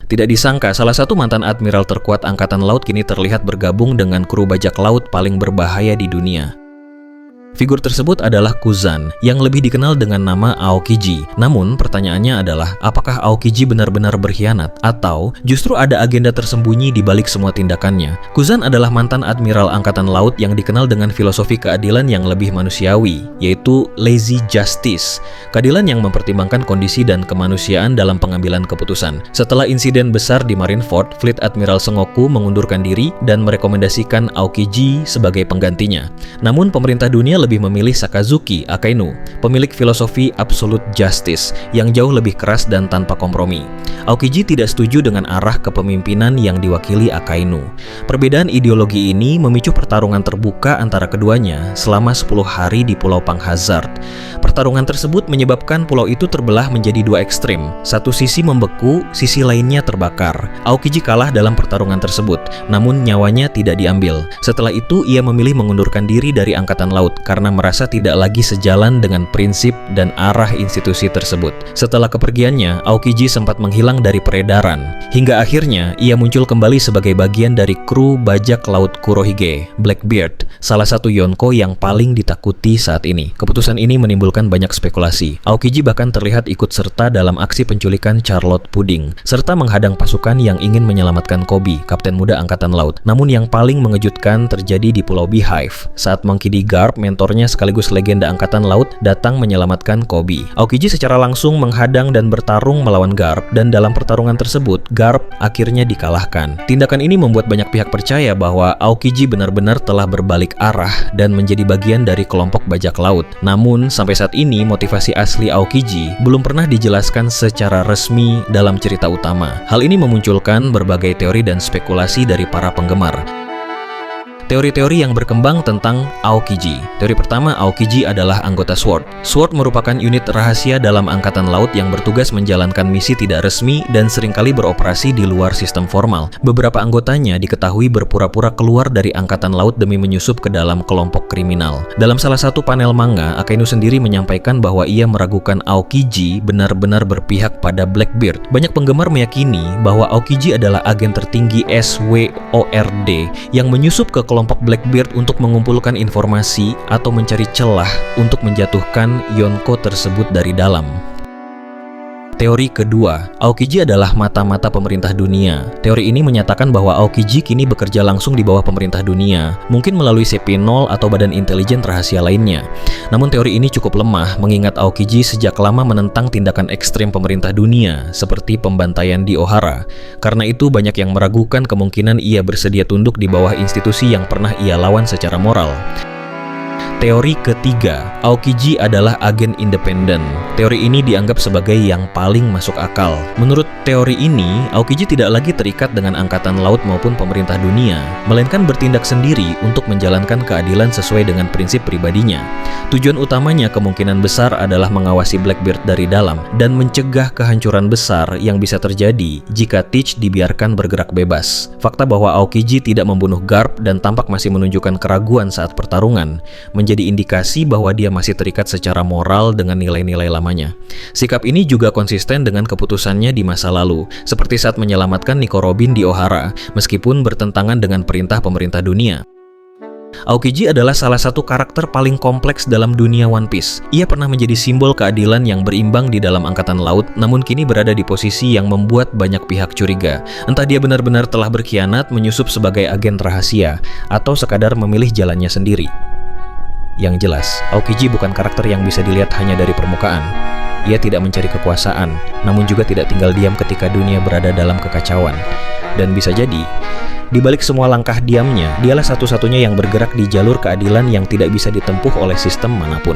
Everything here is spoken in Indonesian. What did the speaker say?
Tidak disangka, salah satu mantan admiral terkuat Angkatan Laut kini terlihat bergabung dengan kru bajak laut paling berbahaya di dunia. Figur tersebut adalah Kuzan, yang lebih dikenal dengan nama Aokiji. Namun, pertanyaannya adalah, apakah Aokiji benar-benar berkhianat? Atau justru ada agenda tersembunyi di balik semua tindakannya? Kuzan adalah mantan admiral Angkatan Laut yang dikenal dengan filosofi keadilan yang lebih manusiawi, yaitu lazy justice, keadilan yang mempertimbangkan kondisi dan kemanusiaan dalam pengambilan keputusan. Setelah insiden besar di Marineford, Fleet Admiral Sengoku mengundurkan diri dan merekomendasikan Aokiji sebagai penggantinya. Namun, pemerintah dunia lebih memilih Sakazuki Akainu, pemilik filosofi absolute justice yang jauh lebih keras dan tanpa kompromi. Aokiji tidak setuju dengan arah kepemimpinan yang diwakili Akainu. Perbedaan ideologi ini memicu pertarungan terbuka antara keduanya selama 10 hari di Pulau Panghazard. Pertarungan tersebut menyebabkan pulau itu terbelah menjadi dua ekstrim. Satu sisi membeku, sisi lainnya terbakar. Aokiji kalah dalam pertarungan tersebut, namun nyawanya tidak diambil. Setelah itu, ia memilih mengundurkan diri dari Angkatan Laut karena merasa tidak lagi sejalan dengan prinsip dan arah institusi tersebut. Setelah kepergiannya, Aokiji sempat menghilang dari peredaran. Hingga akhirnya, ia muncul kembali sebagai bagian dari kru bajak laut Kurohige, Blackbeard, salah satu Yonko yang paling ditakuti saat ini. Keputusan ini menimbulkan banyak spekulasi. Aokiji bahkan terlihat ikut serta dalam aksi penculikan Charlotte Pudding, serta menghadang pasukan yang ingin menyelamatkan Koby, kapten muda Angkatan Laut. Namun yang paling mengejutkan terjadi di Pulau Beehive, saat Monkey D. Garp, mentornya sekaligus legenda Angkatan Laut, datang menyelamatkan Koby. Aokiji secara langsung menghadang dan bertarung melawan Garp, dan dalam pertarungan tersebut, Garp akhirnya dikalahkan. Tindakan ini membuat banyak pihak percaya bahwa Aokiji benar-benar telah berbalik arah dan menjadi bagian dari kelompok bajak laut. Namun, sampai saat ini motivasi asli Aokiji belum pernah dijelaskan secara resmi dalam cerita utama. Hal ini memunculkan berbagai teori dan spekulasi dari para penggemar. Teori-teori yang berkembang tentang Aokiji. Teori pertama, Aokiji adalah anggota SWORD. SWORD merupakan unit rahasia dalam Angkatan Laut yang bertugas menjalankan misi tidak resmi dan seringkali beroperasi di luar sistem formal. Beberapa anggotanya diketahui berpura-pura keluar dari Angkatan Laut demi menyusup ke dalam kelompok kriminal. Dalam salah satu panel manga, Akainu sendiri menyampaikan bahwa ia meragukan Aokiji benar-benar berpihak pada Blackbeard. Banyak penggemar meyakini bahwa Aokiji adalah agen tertinggi SWORD yang menyusup ke kelompok Blackbeard untuk mengumpulkan informasi atau mencari celah untuk menjatuhkan Yonko tersebut dari dalam. Teori kedua, Aokiji adalah mata-mata pemerintah dunia. Teori ini menyatakan bahwa Aokiji kini bekerja langsung di bawah pemerintah dunia, mungkin melalui CP0 atau badan intelijen rahasia lainnya. Namun teori ini cukup lemah, mengingat Aokiji sejak lama menentang tindakan ekstrem pemerintah dunia, seperti pembantaian di Ohara. Karena itu banyak yang meragukan kemungkinan ia bersedia tunduk di bawah institusi yang pernah ia lawan secara moral. Teori ketiga, Aokiji adalah agen independen. Teori ini dianggap sebagai yang paling masuk akal. Menurut teori ini, Aokiji tidak lagi terikat dengan Angkatan Laut maupun pemerintah dunia, melainkan bertindak sendiri untuk menjalankan keadilan sesuai dengan prinsip pribadinya. Tujuan utamanya kemungkinan besar adalah mengawasi Blackbeard dari dalam dan mencegah kehancuran besar yang bisa terjadi jika Teach dibiarkan bergerak bebas. Fakta bahwa Aokiji tidak membunuh Garp dan tampak masih menunjukkan keraguan saat pertarungan menjadi indikasi bahwa dia masih terikat secara moral dengan nilai-nilai lamanya. Sikap ini juga konsisten dengan keputusannya di masa lalu, seperti saat menyelamatkan Nico Robin di Ohara, meskipun bertentangan dengan perintah pemerintah dunia. Aokiji adalah salah satu karakter paling kompleks dalam dunia One Piece. Ia pernah menjadi simbol keadilan yang berimbang di dalam Angkatan Laut, namun kini berada di posisi yang membuat banyak pihak curiga. Entah dia benar-benar telah berkhianat, menyusup sebagai agen rahasia, atau sekadar memilih jalannya sendiri. Yang jelas, Aokiji bukan karakter yang bisa dilihat hanya dari permukaan. Ia tidak mencari kekuasaan, namun juga tidak tinggal diam ketika dunia berada dalam kekacauan. Dan bisa jadi, di balik semua langkah diamnya, dialah satu-satunya yang bergerak di jalur keadilan yang tidak bisa ditempuh oleh sistem manapun.